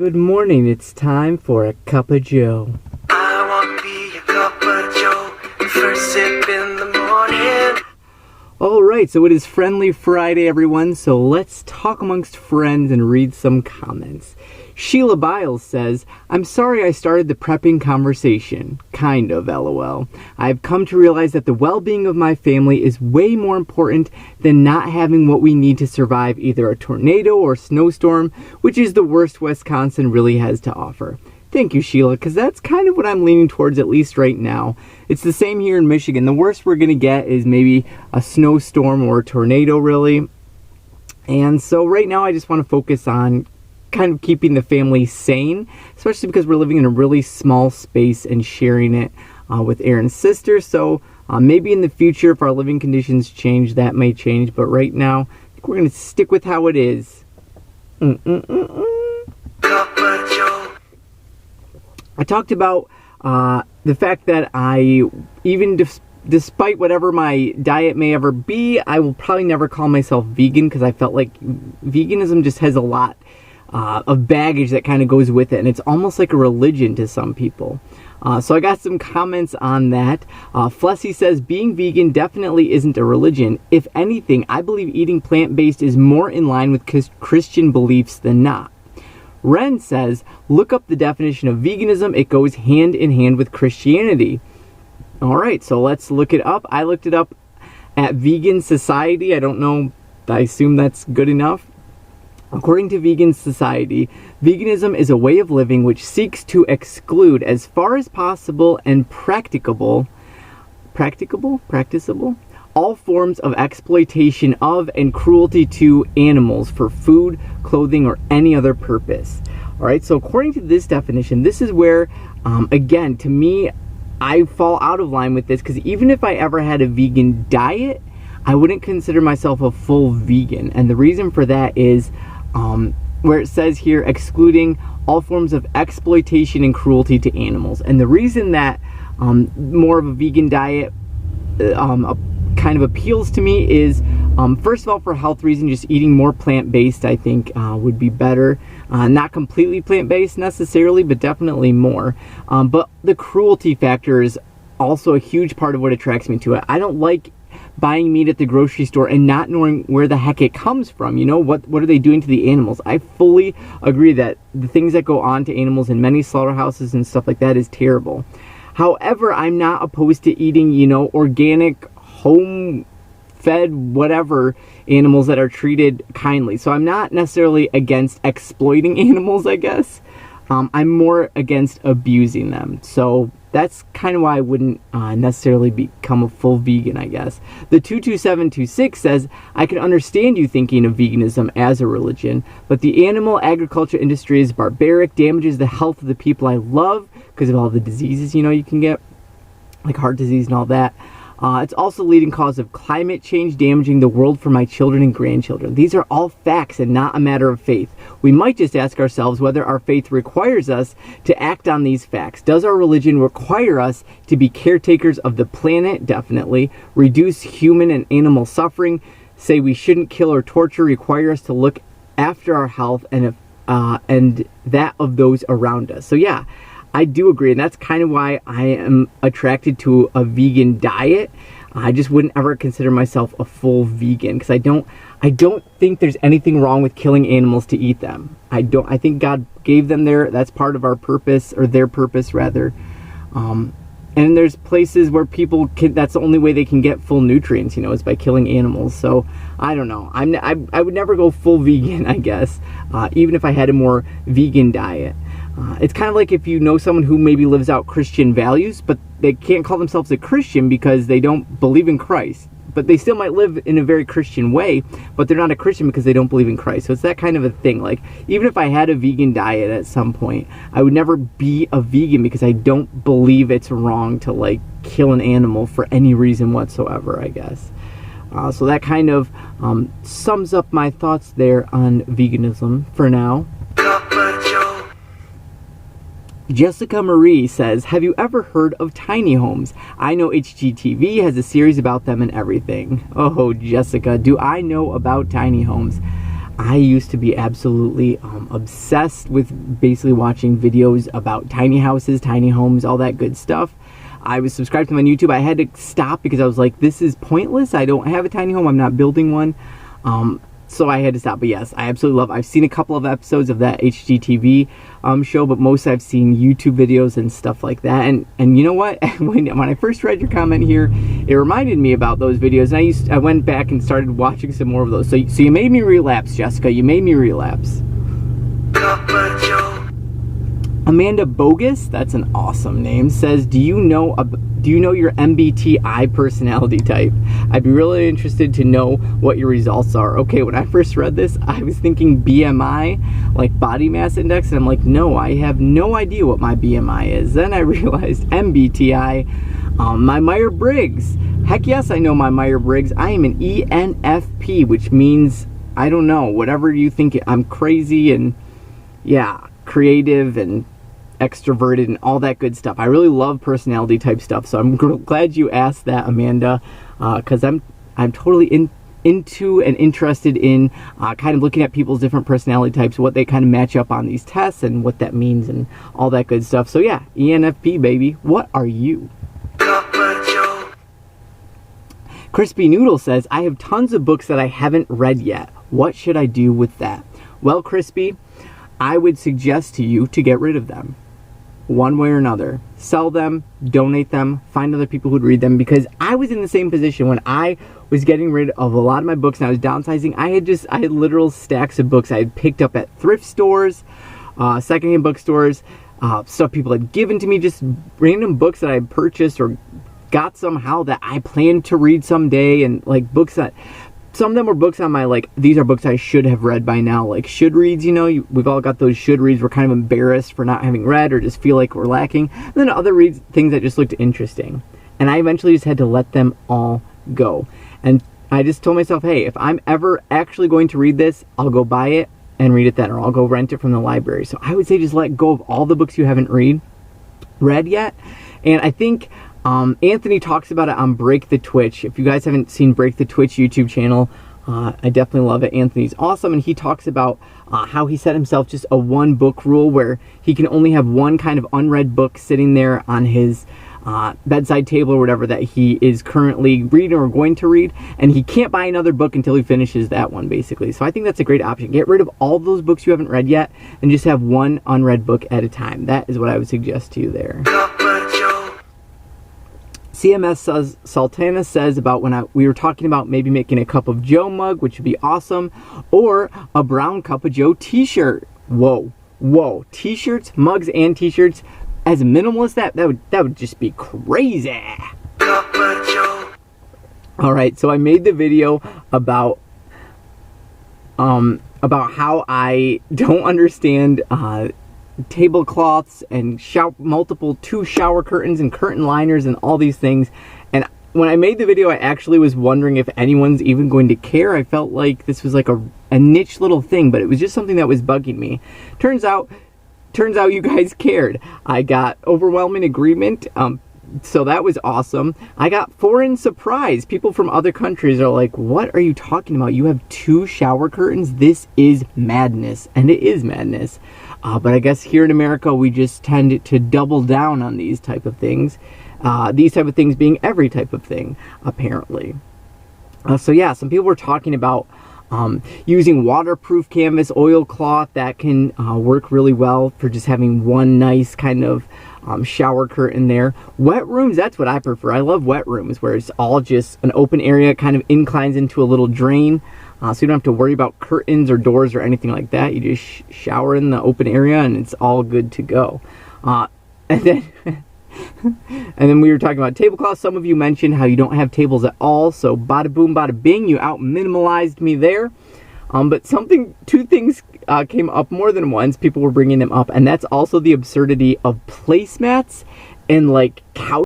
Good morning, it's time for a cup of joe. I want to be a cup of joe, first sip in the morning. Alright, so it is Friendly Friday, everyone, so let's talk amongst friends and read some comments. Sheila Biles says, I'm sorry I started the prepping conversation. Kind of, lol. I've come to realize that the well-being of my family is way more important than not having what we need to survive either a tornado or snowstorm, which is the worst Wisconsin really has to offer. Thank you, Sheila, because that's kind of what I'm leaning towards, at least right now. It's the same here in Michigan. The worst we're going to get is maybe a snowstorm or a tornado, really. And so right now I just want to focus on kind of keeping the family sane, especially because we're living in a really small space and sharing it with Aaron's sister. So maybe in the future, if our living conditions change, that may change. But right now, I think we're going to stick with how it is. I talked about the fact that I, even despite whatever my diet may ever be, I will probably never call myself vegan because I felt like veganism just has a lot of baggage that kind of goes with it, and it's almost like a religion to some people. So I got some comments on that. Flessy says, being vegan definitely isn't a religion. If anything, I believe eating plant-based is more in line with Christian beliefs than not. Ren says, look up the definition of veganism. It goes hand in hand with Christianity. Alright, so let's look it up. I looked it up at Vegan Society. I don't know, I assume that's good enough. According to Vegan Society, veganism is a way of living which seeks to exclude as far as possible and practicable, all forms of exploitation of and cruelty to animals for food, clothing, or any other purpose. Alright, so according to this definition, this is where, again, to me, I fall out of line with this, because even if I ever had a vegan diet, I wouldn't consider myself a full vegan. And the reason for that is, where it says here, excluding all forms of exploitation and cruelty to animals. And the reason that more of a vegan diet kind of appeals to me is, first of all, for health reasons, just eating more plant-based, I think, would be better. Not completely plant-based necessarily, but definitely more. But the cruelty factor is also a huge part of what attracts me to it. I don't like buying meat at the grocery store and not knowing where the heck it comes from. You know, what are they doing to the animals? I fully agree that the things that go on to animals in many slaughterhouses and stuff like that is terrible. However, I'm not opposed to eating, you know, organic, home-fed, whatever animals that are treated kindly. So I'm not necessarily against exploiting animals, I guess. I'm more against abusing them. So that's kind of why I wouldn't necessarily become a full vegan, I guess. The 22726 says, I can understand you thinking of veganism as a religion, but the animal agriculture industry is barbaric, damages the health of the people I love because of all the diseases, you know, you can get, like heart disease and all that. It's also leading cause of climate change, damaging the world for my children and grandchildren. These are all facts and not a matter of faith. We might just ask ourselves whether our faith requires us to act on these facts. Does our religion require us to be caretakers of the planet? Definitely. Reduce human and animal suffering. Say we shouldn't kill or torture. Require us to look after our health and that of those around us. So yeah, I do agree, and that's kind of why I am attracted to a vegan diet. I just wouldn't ever consider myself a full vegan because I don't think there's anything wrong with killing animals to eat them. I think God gave them that's part of our purpose, or their purpose rather. And there's places where people that's the only way they can get full nutrients, you know, is by killing animals. So I don't know. I would never go full vegan, I guess, even if I had a more vegan diet. It's kind of like if you know someone who maybe lives out Christian values, but they can't call themselves a Christian because they don't believe in Christ. But they still might live in a very Christian way, but they're not a Christian because they don't believe in Christ. So it's that kind of a thing. Like, even if I had a vegan diet at some point, I would never be a vegan because I don't believe it's wrong to, like, kill an animal for any reason whatsoever, I guess. So that kind of sums up my thoughts there on veganism for now. Jessica Marie says, have you ever heard of tiny homes? I know HGTV has a series about them and everything. Oh, Jessica, do I know about tiny homes? I used to be absolutely obsessed with basically watching videos about tiny houses, tiny homes, all that good stuff. I was subscribed to my YouTube. I had to stop because I was like, this is pointless. I don't have a tiny home. I'm not building one. So I had to stop. But yes, I absolutely love it. I've seen a couple of episodes of that HGTV show, but most I've seen YouTube videos and stuff like that. And you know what? when I first read your comment here, it reminded me about those videos. And I went back and started watching some more of those. So you made me relapse, Jessica. You made me relapse. Amanda Bogus, that's an awesome name, says, do you know your MBTI personality type? I'd be really interested to know what your results are. Okay, when I first read this, I was thinking BMI, like body mass index, and I'm like, no, I have no idea what my BMI is. Then I realized MBTI, my Myers-Briggs. Heck yes, I know my Myers-Briggs. I am an ENFP, which means, I don't know, whatever you think. I'm crazy and, yeah, creative and extroverted and all that good stuff. I really love personality type stuff, so I'm glad you asked that, Amanda, because I'm totally into and interested in kind of looking at people's different personality types, what they kind of match up on these tests and what that means and all that good stuff. So yeah, ENFP, baby. What are you? Crispy Noodle says, I have tons of books that I haven't read yet. What should I do with that? Well, Crispy, I would suggest to you to get rid of them. One way or another. Sell them, donate them, find other people who'd read them, because I was in the same position when I was getting rid of a lot of my books and I was downsizing. I had literal stacks of books I had picked up at thrift stores, secondhand bookstores, stuff people had given to me, just random books that I had purchased or got somehow that I planned to read someday, and like books that, some of them were books on my, like, these are books I should have read by now, like should reads, you know, we've all got those should reads. We're kind of embarrassed for not having read or just feel like we're lacking. And then other reads, things that just looked interesting. And I eventually just had to let them all go. And I just told myself, hey, if I'm ever actually going to read this, I'll go buy it and read it then, or I'll go rent it from the library. So I would say just let go of all the books you haven't read yet. And I think Anthony talks about it on Break the Twitch. If you guys haven't seen Break the Twitch YouTube channel, I definitely love it. Anthony's awesome, and he talks about how he set himself just a one book rule where he can only have one kind of unread book sitting there on his bedside table or whatever that he is currently reading or going to read, and he can't buy another book until he finishes that one, basically. So I think that's a great option. Get rid of all those books you haven't read yet and just have one unread book at a time. That is what I would suggest to you there. CMS Sultana says about when we were talking about maybe making a Cup of Joe mug, which would be awesome, or a brown Cup of Joe t-shirt. Whoa, t-shirts, mugs and t-shirts. As a minimalist, that would just be crazy. All right, so I made the video about how I don't understand tablecloths and multiple two shower curtains and curtain liners and all these things. And when I made the video, I actually was wondering if anyone's even going to care. I felt like this was like a niche little thing, but it was just something that was bugging me. Turns out you guys cared. I got overwhelming agreement, so that was awesome. I got foreign surprise. People from other countries are like, what are you talking about? You have two shower curtains? This is madness. And it is madness. But I guess here in America, we just tend to double down on these type of things. These type of things being every type of thing, apparently. So yeah, some people were talking about using waterproof canvas, oilcloth, that can work really well for just having one nice kind of shower curtain there. Wet rooms, that's what I prefer. I love wet rooms where it's all just an open area, kind of inclines into a little drain. So you don't have to worry about curtains or doors or anything like that. You just shower in the open area and it's all good to go. And then we were talking about tablecloths. Some of you mentioned how you don't have tables at all. So bada boom, bada bing, you out minimalized me there. But two things came up more than once. People were bringing them up, and that's also the absurdity of placemats and like couch